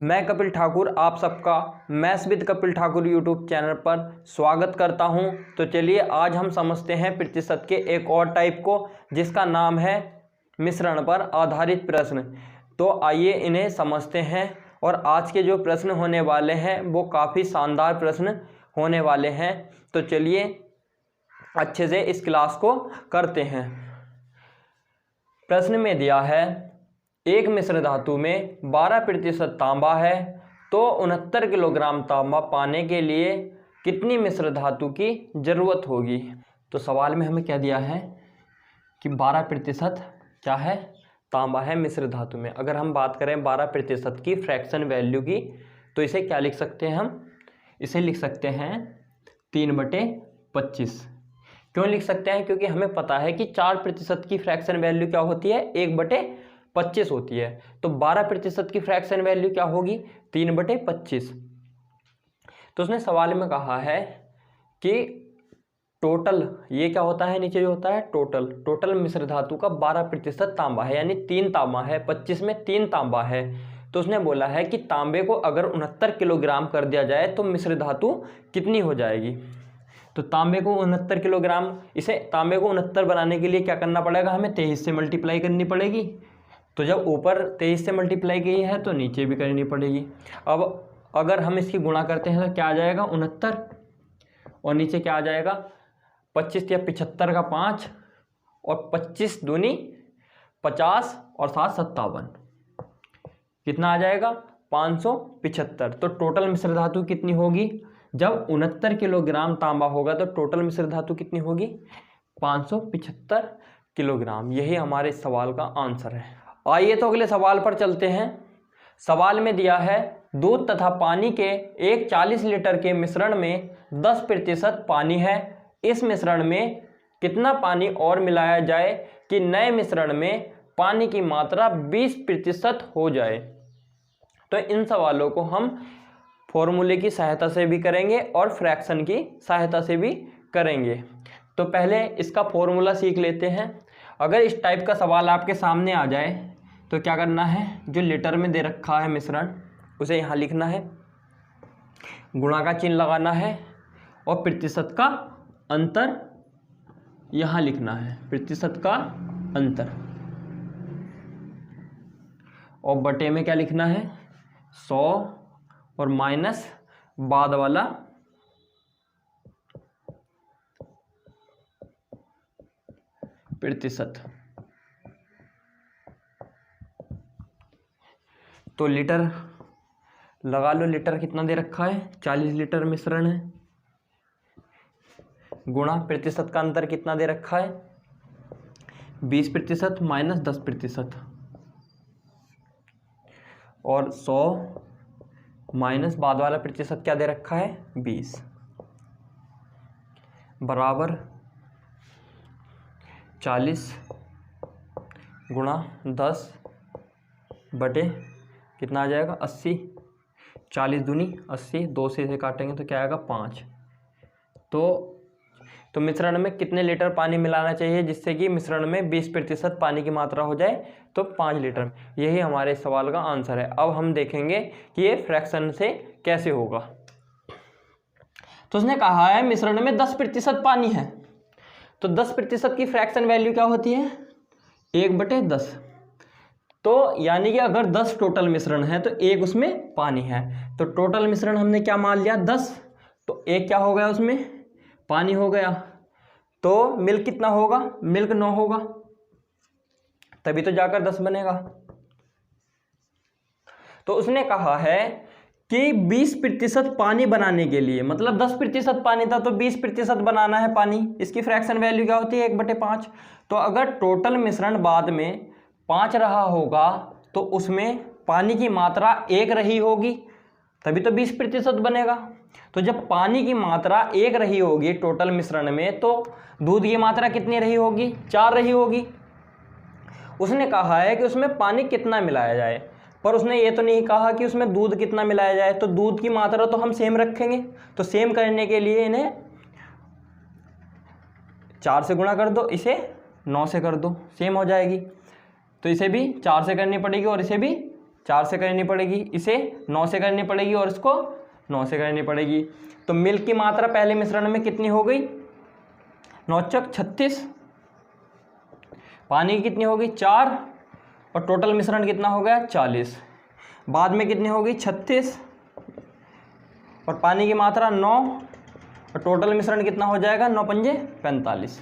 मैं कपिल ठाकुर आप सबका maths with Kapil Thakur YouTube channel पर स्वागत करता हूं। तो चलिए आज हम समझते हैं प्रतिशत के एक और टाइप को, जिसका नाम है मिश्रण पर आधारित प्रश्न। तो आइए इन्हें समझते हैं। और आज के जो प्रश्न होने वाले हैं वो काफ़ी शानदार प्रश्न होने वाले हैं। तो चलिए अच्छे से इस क्लास को करते हैं। प्रश्न में दिया है एक मिश्र धातु में 12% तांबा है, तो 69 किलोग्राम तांबा पाने के लिए कितनी मिश्र धातु की जरूरत होगी। तो सवाल में हमें क्या दिया है कि 12% क्या है, तांबा है मिश्र धातु में। अगर हम बात करें 12% की फ्रैक्शन वैल्यू की, तो इसे क्या लिख सकते हैं हम, इसे लिख सकते हैं 3/25। क्यों लिख सकते हैं, क्योंकि हमें पता है कि 4% की फ्रैक्शन वैल्यू क्या होती है, 1/25 होती है। तो 12% की फ्रैक्शन वैल्यू क्या होगी, 3/25। तो उसने सवाल में कहा है कि टोटल, ये क्या होता है नीचे जो होता है टोटल मिश्र धातु का 12% तांबा है, यानी 3 तांबा है, 25 में 3 तांबा है। तो उसने बोला है कि तांबे को अगर 69 किलोग्राम कर दिया जाए तो मिश्र धातु कितनी हो जाएगी। तो तांबे को 69 किलोग्राम, इसे तांबे को 69 बनाने के लिए क्या करना पड़ेगा, हमें 23 से मल्टीप्लाई करनी पड़ेगी। तो जब ऊपर 23 से मल्टीप्लाई की है तो नीचे भी करनी पड़ेगी। अब अगर हम इसकी गुणा करते हैं तो क्या आ जाएगा 69, और नीचे क्या आ जाएगा 25 या 75 का 5, और 25 दूनी 50 और 7 57, कितना आ जाएगा 575। तो टोटल मिश्र धातु कितनी होगी, जब 69 किलोग्राम तांबा होगा तो टोटल मिश्र धातु कितनी होगी 575 किलोग्राम। यही हमारे सवाल का आंसर है। आइए तो अगले सवाल पर चलते हैं। सवाल में दिया है दूध तथा पानी के एक 40 लीटर के मिश्रण में 10% पानी है। इस मिश्रण में कितना पानी और मिलाया जाए कि नए मिश्रण में पानी की मात्रा 20% हो जाए। तो इन सवालों को हम फॉर्मूले की सहायता से भी करेंगे और फ्रैक्शन की सहायता से भी करेंगे। तो पहले इसका फॉर्मूला सीख लेते हैं। अगर इस टाइप का सवाल आपके सामने आ जाए तो क्या करना है, जो लीटर में दे रखा है मिश्रण उसे यहाँ लिखना है, गुणा का चिन्ह लगाना है, और प्रतिशत का अंतर यहाँ लिखना है, प्रतिशत का अंतर, और बटे में क्या लिखना है 100 और माइनस बाद वाला प्रतिशत। तो लीटर लगा लो, लीटर कितना दे रखा है 40 लीटर मिश्रण है, गुणा प्रतिशत का अंतर कितना दे रखा है 20% माइनस 10%, और 100 माइनस बाद वाला प्रतिशत क्या दे रखा है 20, बराबर 40 गुणा 10 बटे कितना आ जाएगा 80, 40 दूनी 80, 2 से इसे काटेंगे तो क्या आएगा 5। तो मिश्रण में कितने लीटर पानी मिलाना चाहिए जिससे कि मिश्रण में 20% पानी की मात्रा हो जाए, तो 5 लीटर। यही हमारे सवाल का आंसर है। अब हम देखेंगे कि ये फ्रैक्शन से कैसे होगा। तो उसने कहा है मिश्रण में 10% पानी है, तो 10% की फ्रैक्शन वैल्यू क्या होती है 1/10। तो यानी कि अगर 10 टोटल मिश्रण है तो एक उसमें पानी है, तो टोटल मिश्रण हमने क्या मान लिया 10, तो एक क्या हो गया उसमें पानी हो गया। तो मिल्क कितना होगा, मिल्क 9 होगा, तभी तो जाकर 10 बनेगा। तो उसने कहा है कि 20% पानी बनाने के लिए, मतलब 10% पानी था तो 20% बनाना है पानी, इसकी फ्रैक्शन वैल्यू क्या होती है 1/5। तो अगर टोटल मिश्रण बाद में 5 रहा होगा तो उसमें पानी की मात्रा 1 रही होगी, तभी तो 20% बनेगा। तो जब पानी की मात्रा 1 रही होगी टोटल मिश्रण में, तो दूध की मात्रा कितनी रही होगी 4 रही होगी। उसने कहा है कि उसमें पानी कितना मिलाया जाए, पर उसने ये तो नहीं कहा कि उसमें दूध कितना मिलाया जाए। तो दूध की मात्रा तो हम सेम रखेंगे, तो सेम करने के लिए इन्हें 4 से गुणा कर दो, इसे 9 से कर दो, सेम हो जाएगी। तो इसे भी 4 से करनी पड़ेगी और इसे भी 4 से करनी पड़ेगी, इसे 9 से करनी पड़ेगी और इसको 9 से करनी पड़ेगी। तो मिल्क की मात्रा पहले मिश्रण में कितनी हो गई, 9 चक 36, पानी की कितनी होगी 4, और टोटल मिश्रण कितना हो गया 40। बाद में कितनी होगी 36, और पानी की मात्रा 9, और टोटल मिश्रण कितना हो जाएगा 9 पंजे 45।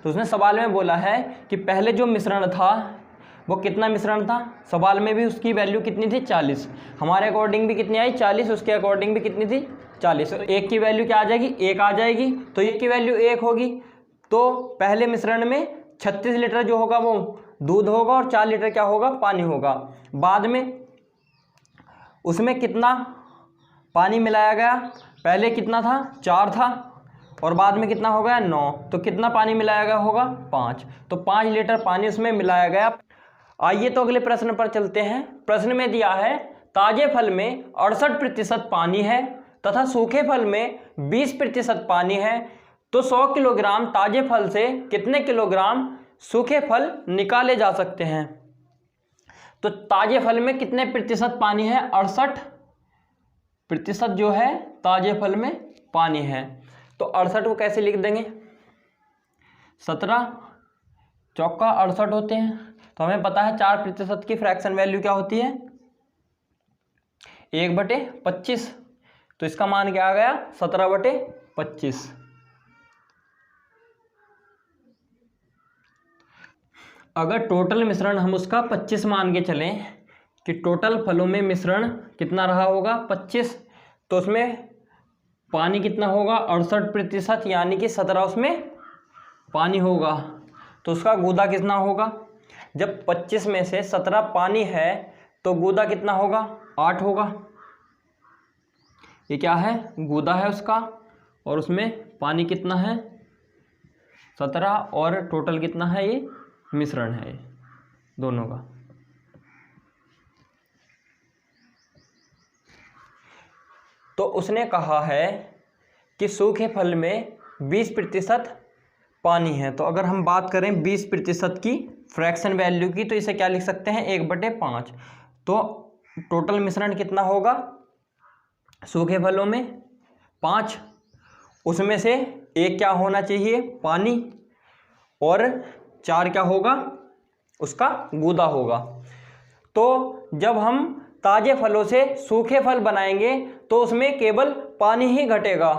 तो उसने सवाल में बोला है कि पहले जो मिश्रण था वो कितना मिश्रण था, सवाल में भी उसकी वैल्यू कितनी थी 40, हमारे अकॉर्डिंग भी कितनी आई 40, उसके अकॉर्डिंग भी कितनी थी 40। तो एक की वैल्यू क्या आ जाएगी, 1 आ जाएगी, तो एक की वैल्यू 1 होगी। तो पहले मिश्रण में 36 लीटर जो होगा वो दूध होगा और 4 लीटर क्या होगा, पानी होगा। बाद में उसमें कितना पानी मिलाया गया, पहले कितना था 4 था, और बाद में कितना हो गया 9, तो कितना पानी मिलाया गया होगा 5, तो 5 लीटर पानी उसमें मिलाया गया। आइए तो अगले प्रश्न पर चलते हैं। प्रश्न में दिया है ताजे फल में 68% पानी है तथा सूखे फल में 20% पानी है, तो 100 किलोग्राम ताजे फल से कितने किलोग्राम सूखे फल निकाले जा सकते हैं। तो ताजे फल में कितने प्रतिशत पानी है, 68% जो है ताजे फल में पानी है। तो 68 को कैसे लिख देंगे, 17 चौका 68 होते हैं। तो हमें पता है 4% की फ्रैक्शन वैल्यू क्या होती है, 1/25, तो इसका मान क्या आ गया 17/25। अगर टोटल मिश्रण हम उसका 25 मान के चलें कि टोटल फलों में मिश्रण कितना रहा होगा 25, तो उसमें पानी कितना होगा 68%, यानी कि 17 उसमें पानी होगा। तो उसका गूदा कितना होगा, जब 25 में से 17 पानी है तो गूदा कितना होगा 8 होगा। ये क्या है, गूदा है उसका, और उसमें पानी कितना है 17, और टोटल कितना है, ये मिश्रण है ये दोनों का। तो उसने कहा है कि सूखे फल में 20% पानी है। तो अगर हम बात करें 20% की फ्रैक्शन वैल्यू की, तो इसे क्या लिख सकते हैं 1/5। तो टोटल मिश्रण कितना होगा सूखे फलों में 5, उसमें से 1 क्या होना चाहिए पानी, और 4 क्या होगा उसका गूदा होगा। तो जब हम ताजे फलों से सूखे फल बनाएंगे तो उसमें केवल पानी ही घटेगा,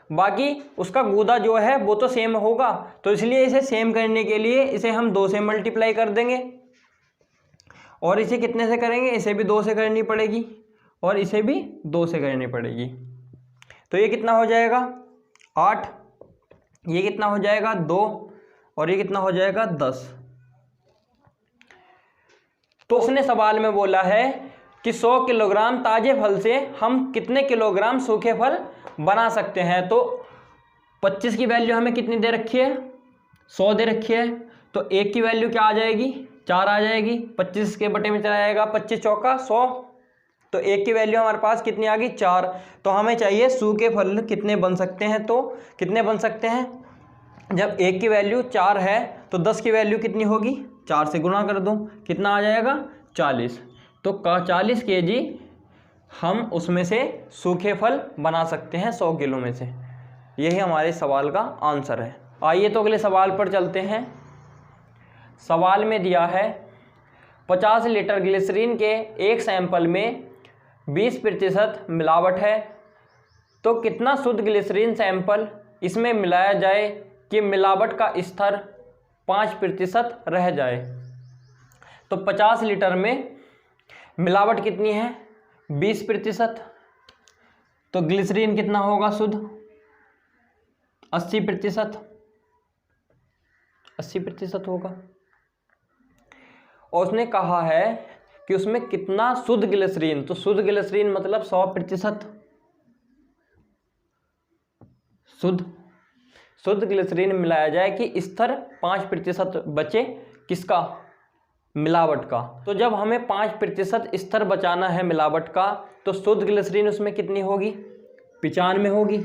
बाकी उसका गूदा जो है वो तो सेम होगा। तो इसलिए इसे सेम करने के लिए इसे हम 2 से मल्टीप्लाई कर देंगे, और इसे कितने से करेंगे, इसे भी 2 से करनी पड़ेगी और इसे भी 2 से करनी पड़ेगी। तो ये कितना हो जाएगा 8, ये कितना हो जाएगा 2, और ये कितना हो जाएगा 10। तो उसने सवाल में बोला है कि 100 किलोग्राम ताजे फल से हम कितने किलोग्राम सूखे फल बना सकते हैं। तो 25 की वैल्यू हमें कितनी दे रखी है 100 दे रखी है, तो 1 की वैल्यू क्या आ जाएगी 4 आ जाएगी, 25 के बटे में चला जाएगा 25 चौका 100, तो 1 की वैल्यू हमारे पास कितनी आ गई 4। तो हमें चाहिए सूखे फल कितने बन सकते हैं, तो कितने बन सकते हैं, जब 1 की वैल्यू 4 है तो 10 की वैल्यू कितनी होगी 4 से गुणा कर दो, कितना आ जाएगा 40। तो 40 kg हम उसमें से सूखे फल बना सकते हैं 100 किलो में से। यही हमारे सवाल का आंसर है। आइए तो अगले सवाल पर चलते हैं। सवाल में दिया है 50 लीटर ग्लिसरीन के एक सैंपल में 20% मिलावट है, तो कितना शुद्ध ग्लिसरीन सैंपल इसमें मिलाया जाए कि मिलावट का स्तर 5% रह जाए। तो 50 लीटर में मिलावट कितनी है 20%, तो ग्लिसरीन कितना होगा शुद्ध 80%, 80% होगा। और उसने कहा है कि उसमें कितना शुद्ध ग्लिसरीन, तो शुद्ध ग्लिसरीन मतलब 100%, शुद्ध ग्लिसरीन मिलाया जाए कि स्तर 5% बचे किसका मिलावट का। तो जब हमें 5% स्तर बचाना है मिलावट का, तो शुद्ध ग्लिसरीन उसमें कितनी होगी 95 होगी,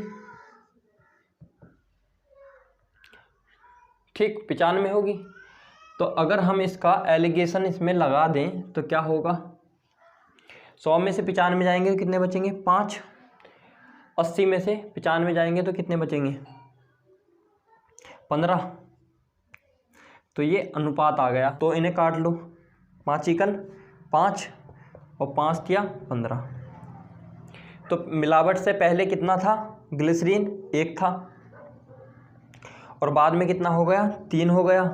ठीक 95 होगी। तो अगर हम इसका एलिगेशन इसमें लगा दें तो क्या होगा, 100 में से 95 जाएंगे तो कितने बचेंगे 5, 80 में से 95 जाएंगे तो कितने बचेंगे 15। तो ये अनुपात आ गया, तो इन्हें काट लो, 5 चिकन 5 और 5 दिया 15। तो मिलावट से पहले कितना था, ग्लिसरीन 1 था और बाद में कितना हो गया 3 हो गया।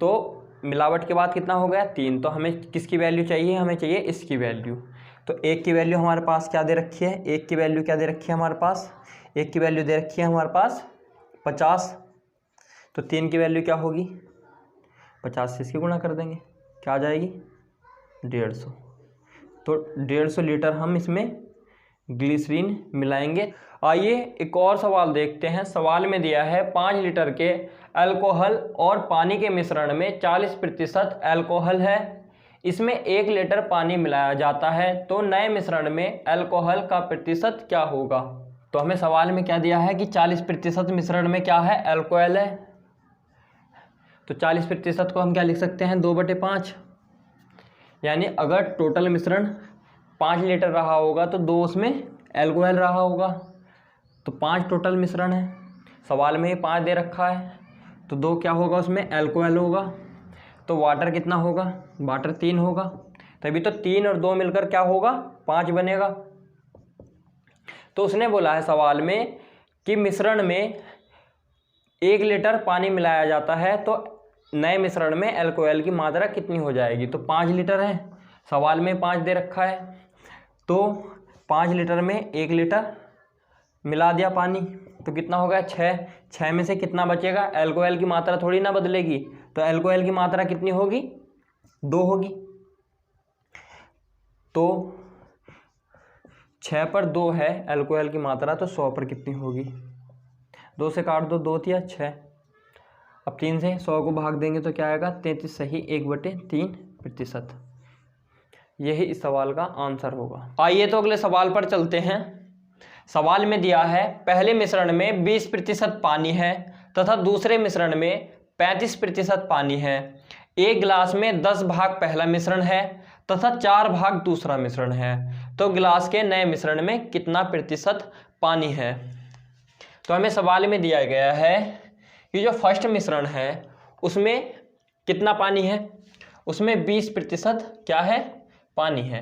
तो मिलावट के बाद कितना हो गया 3। तो हमें किसकी वैल्यू चाहिए, हमें चाहिए इसकी वैल्यू। तो 1 की वैल्यू हमारे पास क्या दे रखी है, 1 की वैल्यू क्या दे रखी है हमारे पास, 1 की वैल्यू दे रखी है हमारे पास 50। तो 3 की वैल्यू क्या होगी, 50 से इसकी गुणा कर देंगे, क्या आ जाएगी 150। तो 150 लीटर हम इसमें ग्लिसरीन मिलाएंगे। आइए एक और सवाल देखते हैं। सवाल में दिया है 5 लीटर के अल्कोहल और पानी के मिश्रण में 40% अल्कोहल है, इसमें 1 लीटर पानी मिलाया जाता है, तो नए मिश्रण में अल्कोहल का प्रतिशत क्या होगा। तो हमें सवाल में क्या दिया है कि 40% मिश्रण में क्या है, अल्कोहल है। तो 40% को हम क्या लिख सकते हैं 2/5, यानी अगर टोटल मिश्रण 5 लीटर रहा होगा तो 2 उसमें अल्कोहल रहा होगा। तो 5 टोटल मिश्रण है, सवाल में ही 5 दे रखा है, तो 2 क्या होगा उसमें अल्कोहल होगा। तो वाटर कितना होगा, वाटर 3 होगा, तभी तो 3 और 2 मिलकर क्या होगा 5 बनेगा। तो उसने बोला है सवाल में कि मिश्रण में 1 लीटर पानी मिलाया जाता है, तो नए मिश्रण में अल्कोहल की मात्रा कितनी हो जाएगी। तो 5 लीटर है, सवाल में 5 दे रखा है, तो 5 लीटर में 1 लीटर मिला दिया पानी, तो कितना हो गया 6। 6 में से कितना बचेगा, अल्कोहल की मात्रा थोड़ी ना बदलेगी, तो अल्कोहल की मात्रा कितनी होगी 2 होगी। तो 6 पर 2 है अल्कोहल की मात्रा, तो 100 पर कितनी होगी, 2 से काट दो, 2 तिया 6। अब 3 से 100 को भाग देंगे तो क्या आएगा 33, सही 1/3%। यही इस सवाल का आंसर होगा। आइए तो अगले सवाल पर चलते हैं। सवाल में दिया है पहले मिश्रण में 20% पानी है तथा दूसरे मिश्रण में 35% पानी है। एक गिलास में 10 भाग पहला मिश्रण है तथा 4 भाग दूसरा मिश्रण है, तो गिलास के नए मिश्रण में कितना प्रतिशत पानी है। तो हमें सवाल में दिया गया है कि जो फर्स्ट मिश्रण है उसमें कितना पानी है, उसमें 20% क्या है पानी है।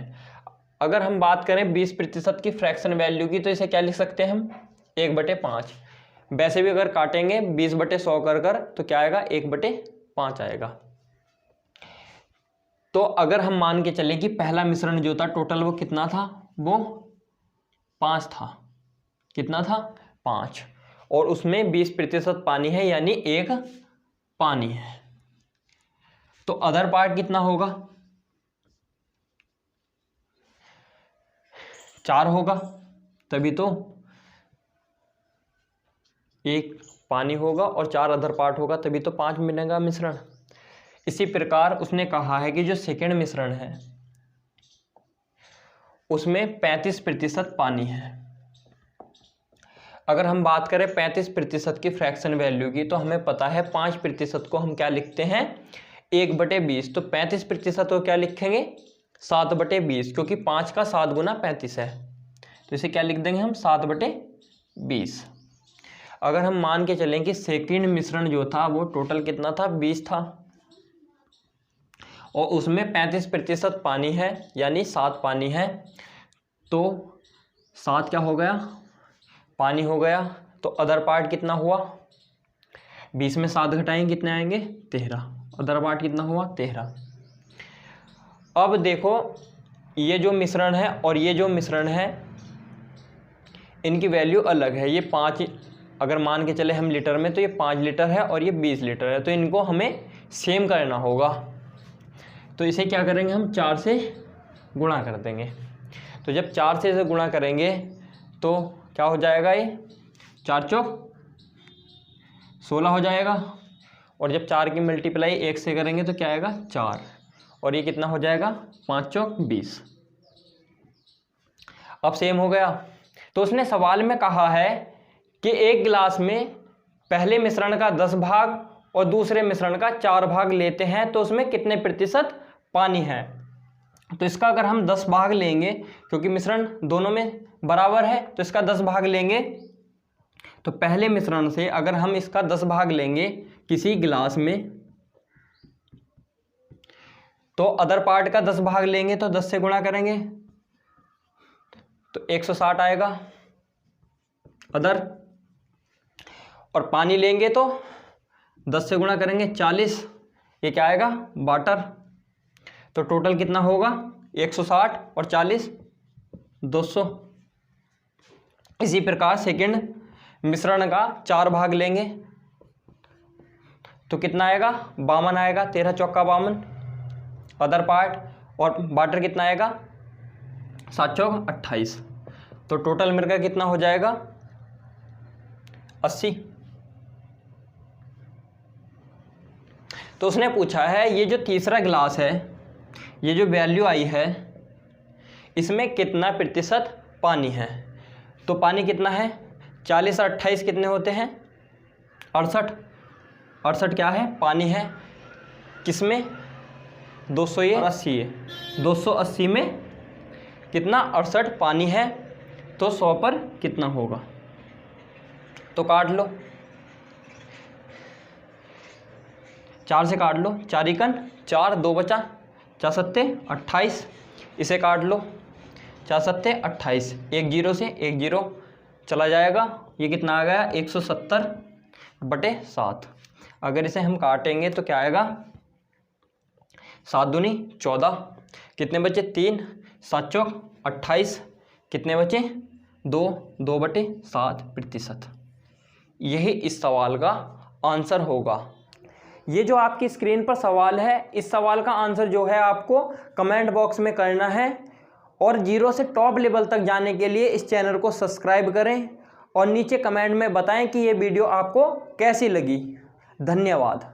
अगर हम बात करें 20% की फ्रैक्शन वैल्यू की, तो इसे क्या लिख सकते हैं हम 1/5। वैसे भी अगर काटेंगे 20/100 कर तो क्या आएगा 1/5 आएगा। तो अगर हम मान के चलें कि पहला मिश्रण जो था टोटल वो कितना था, वो 5 था, कितना था 5, और उसमें 20% पानी है, यानी 1 पानी है। तो अदर पार्ट कितना होगा 4 होगा, तभी तो 1 पानी होगा और 4 अदर पार्ट होगा, तभी तो 5 बनेगा मिश्रण। इसी प्रकार उसने कहा है कि जो सेकेंड मिश्रण है उसमें 35% पानी है। अगर हम बात करें 35% की फ्रैक्शन वैल्यू की, तो हमें पता है 5% को हम क्या लिखते हैं 1/20। तो 35% को क्या लिखेंगे 7/20, क्योंकि 5 का 7 गुना 35 है, तो इसे क्या लिख देंगे हम 7/20। अगर हम मान के चलें कि सेकेंड मिश्रण जो था वो टोटल कितना था 20 था, और उसमें 35% पानी है, यानी 7 पानी है, तो 7 क्या हो गया पानी हो गया। तो अदर पार्ट कितना हुआ, 20 में 7 घटाएंगे कितने आएंगे 13, अदर पार्ट कितना हुआ 13। अब देखो ये जो मिश्रण है और ये जो मिश्रण है इनकी वैल्यू अलग है। ये 5, अगर मान के चले हम लीटर में, तो ये 5 लीटर है और ये 20 लीटर है, तो इनको हमें सेम करना होगा। तो इसे क्या करेंगे हम 4 से गुणा कर देंगे। तो जब 4 से इसे गुणा करेंगे तो क्या हो जाएगा, ये 4 चौक 16 हो जाएगा, और जब 4 की मल्टीप्लाई 1 से करेंगे तो क्या आएगा 4, और ये कितना हो जाएगा 5 चौक 20। अब सेम हो गया। तो उसने सवाल में कहा है कि एक गिलास में पहले मिश्रण का 10 भाग और दूसरे मिश्रण का 4 भाग लेते हैं तो उसमें कितने प्रतिशत पानी है। तो इसका अगर हम 10 भाग लेंगे, क्योंकि मिश्रण दोनों में बराबर है, तो इसका 10 भाग लेंगे। तो पहले मिश्रण से अगर हम इसका 10 भाग लेंगे किसी गिलास में, तो अदर पार्ट का 10 भाग लेंगे तो 10 से गुणा करेंगे तो 160 आएगा अदर, और पानी लेंगे तो 10 से गुणा करेंगे 40, ये क्या आएगा वाटर। तो टोटल कितना होगा 160 और 40 200। इसी प्रकार सेकंड मिश्रण का 4 भाग लेंगे तो कितना आएगा 52 आएगा, 13 चौका 52 अदर पार्ट, और वाटर कितना आएगा 7 चौक 28। तो टोटल मिलकर कितना हो जाएगा 80। तो उसने पूछा है ये जो तीसरा गिलास है, ये जो वैल्यू आई है, इसमें कितना प्रतिशत पानी है। तो पानी कितना है 40 और 28 कितने होते हैं 68। 68 क्या है पानी है, किसमें 280 है। 280 में कितना 68 पानी है, तो 100 पर कितना होगा। तो काट लो, 4 से काट लो, 4 एकन 4, 2 बचा 4 सत्ते 28, इसे काट लो 4 सत्ते 28, 1 जीरो से 1 जीरो चला जाएगा, ये कितना आ गया 170/7। अगर इसे हम काटेंगे तो क्या आएगा 7 दूनी 14, कितने बचे 3, 7 चौक 28, कितने बचे 2, 2/7 प्रतिशत। यही इस सवाल का आंसर होगा। ये जो आपकी स्क्रीन पर सवाल है, इस सवाल का आंसर जो है आपको कमेंट बॉक्स में करना है, और 0 से टॉप लेवल तक जाने के लिए इस चैनल को सब्सक्राइब करें और नीचे कमेंट में बताएं कि ये वीडियो आपको कैसी लगी। धन्यवाद।